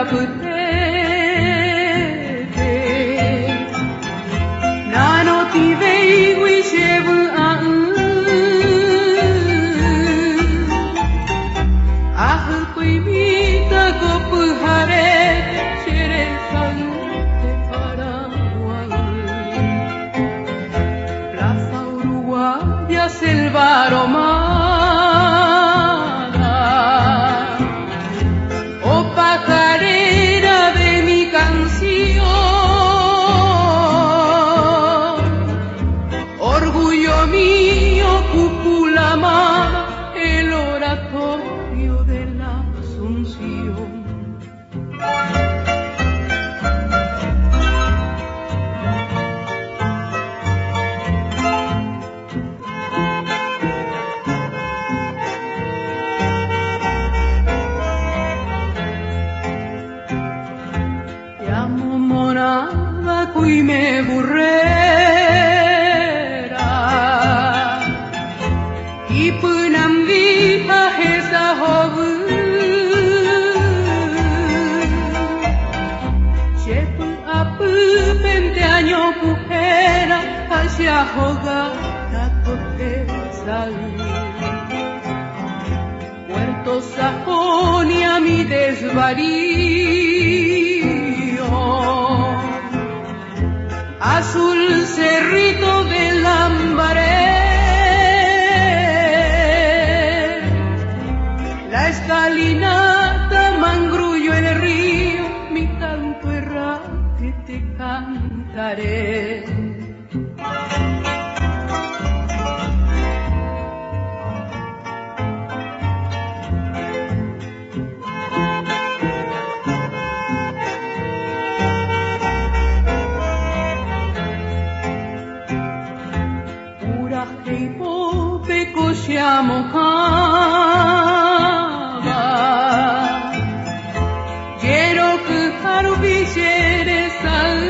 putete nano ti vei wishevu kui mita kopu hare chere sante paraguay Plaza Uruguaya selva aromada oh pajarera de mi canción orgullo mío cúpula amada el oratorio de la Asunción. Llamo monada cui me burrera y punam viha esa hobu chepu apu 20 años pujera hacia jogata coteza Puerto Sajonia mi desvarío azul cerrito del Lambaré la escalinata mangrullo el río mi canto errante te cantaré siamo cava quiero que harubi shere sal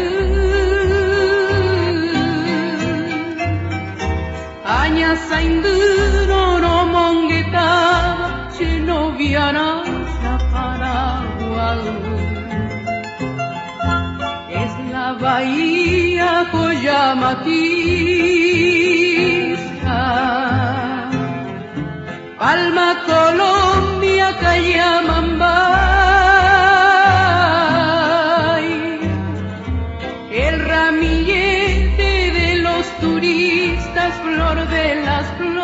aña sainduro no mongetaba cheno viana Paraguay es la bahía Coyamaquista Palma, Colombia, Cayamambay, el ramillete de los turistas, flor de las flores.